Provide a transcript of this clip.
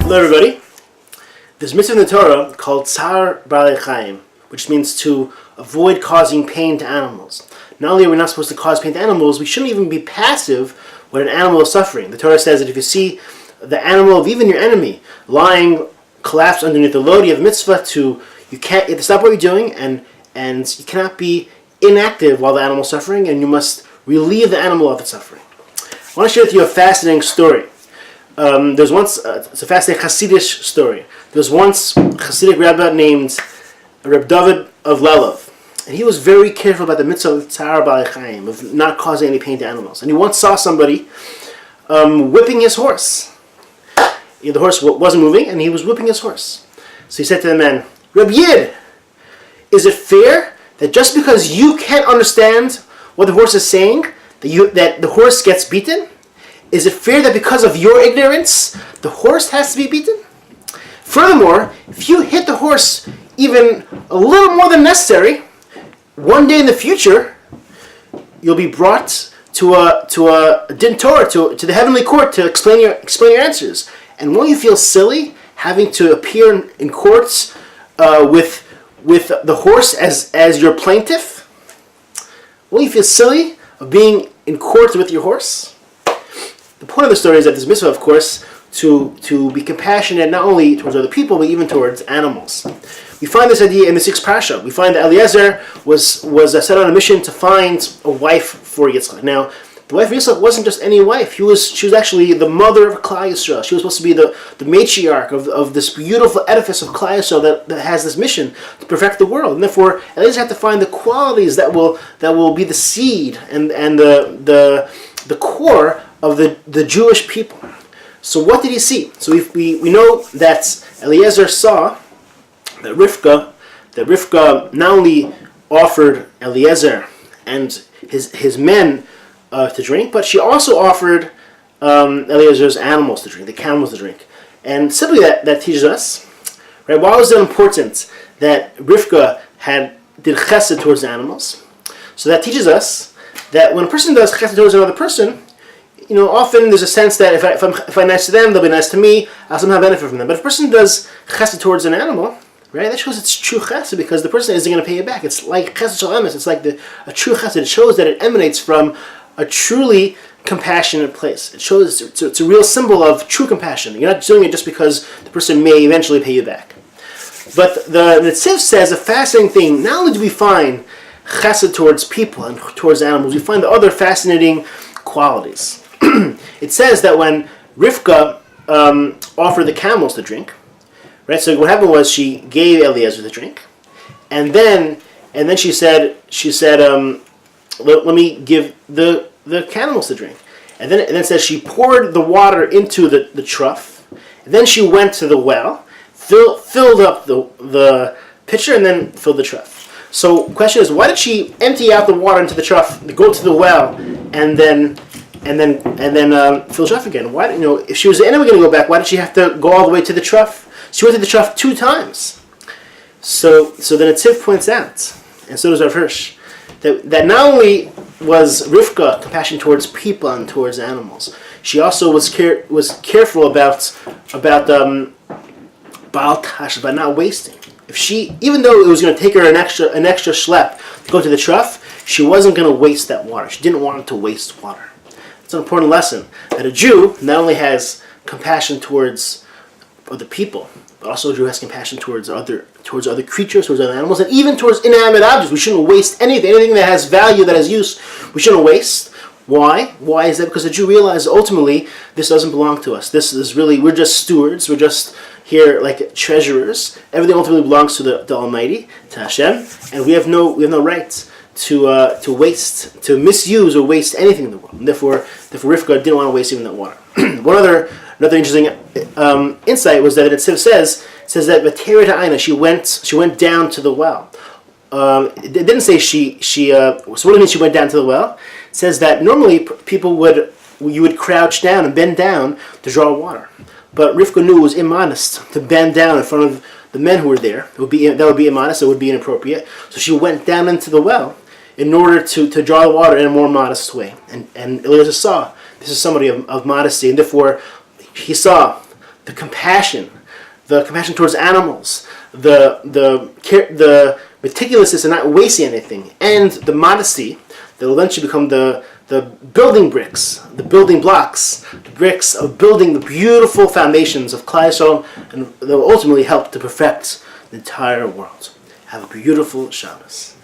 Hello everybody. There's a mitzvah in the Torah called Tzar Ba'alei Chaim, which means to avoid causing pain to animals. Not only are we not supposed to cause pain to animals, we shouldn't even be passive when an animal is suffering. The Torah says that if you see the animal of even your enemy lying collapsed underneath the load, you have a mitzvah you have to stop what you're doing and you cannot be inactive while the animal is suffering, and you must relieve the animal of its suffering. I want to share with you a fascinating story. There's once, it's a fascinating Hasidic story. There was once a Hasidic rabbi named Reb David of Lelov, and he was very careful about the mitzvah of Tzar Ba'alei Chaim, of not causing any pain to animals. And he once saw somebody whipping his horse. The horse wasn't moving, and he was whipping his horse. So he said to the man, "Reb Yid, is it fair that just because you can't understand what the horse is saying, that the horse gets beaten? Is it fair that because of your ignorance, the horse has to be beaten? Furthermore, if you hit the horse even a little more than necessary, one day in the future, you'll be brought to a din Torah, to the heavenly court to explain your answers. And won't you feel silly having to appear in courts with the horse as your plaintiff? Won't you feel silly of being in court with your horse?" The point of the story is that this mitzvah, of course, to be compassionate not only towards other people, but even towards animals. We find this idea in the sixth parasha. We find that Eliezer was set on a mission to find a wife for Yitzchak. Now, the wife of Yitzchak wasn't just any wife. She was actually the mother of Klal Yisrael. She was supposed to be the matriarch of this beautiful edifice of Klal Yisrael that has this mission to perfect the world. And therefore, Eliezer had to find the qualities that will be the seed and the core of the Jewish people. So what did he see? So we know that Eliezer saw that Rivka not only offered Eliezer and his men to drink, but she also offered Eliezer's animals to drink, the camels to drink. And simply that teaches us, right? Why was it important that Rivka did chesed towards the animals? So that teaches us that when a person does chesed towards another person, often there's a sense that if I'm nice to them, they'll be nice to me. I'll somehow benefit from them. But if a person does chesed towards an animal, right, that shows it's true chesed because the person isn't going to pay you back. It's like chesed shel emes. It's like a true chesed. It shows that it emanates from a truly compassionate place. It shows it's a real symbol of true compassion. You're not doing it just because the person may eventually pay you back. But the Netziv says a fascinating thing. Not only do we find chesed towards people and towards animals, we find the other fascinating qualities. It says that when Rivka offered the camels to drink, right? So what happened was she gave Eliezer the drink, and then she said, let me give the camels to drink, and then it says she poured the water into the trough, and then she went to the well, filled up the pitcher, and then filled the trough. So the question is, why did she empty out the water into the trough, go to the well, and then fill the trough again? Why, if she was anyway going to go back, why did she have to go all the way to the trough? She went to the trough 2 times. So then Netziv points out, and so does Rav Hirsch, that not only was Rivka compassionate towards people and towards animals, she also was careful about Baal Tash, about not wasting. Even though it was going to take her an extra schlep to go to the trough, she wasn't going to waste that water. She didn't want to waste water. It's an important lesson that a Jew not only has compassion towards other people, but also a Jew has compassion towards other creatures, towards other animals, and even towards inanimate objects. We shouldn't waste anything that has value, that has use. We shouldn't waste. Why? Why is that? Because the Jew realizes ultimately this doesn't belong to us. This is really, we're just stewards. We're just here like treasurers. Everything ultimately belongs to the Almighty, to Hashem, and we have no right to waste, to misuse or waste anything in the world. And therefore Rivka didn't want to waste even that water. Another interesting insight was that it says that Vatera Ta'ina, she went down to the well. It didn't say so what do it mean she went down to the well? It says that normally you would crouch down and bend down to draw water. But Rivka knew it was immodest to bend down in front of the men who were there. That would be immodest, it would be inappropriate. So she went down into the well in order to draw the water in a more modest way. And Eliezer saw this is somebody of modesty, and therefore he saw the compassion towards animals, the meticulousness in not wasting anything, and the modesty that will eventually become the building bricks, the building blocks, the bricks of building the beautiful foundations of Klal Yisrael, and that will ultimately help to perfect the entire world. Have a beautiful Shabbos.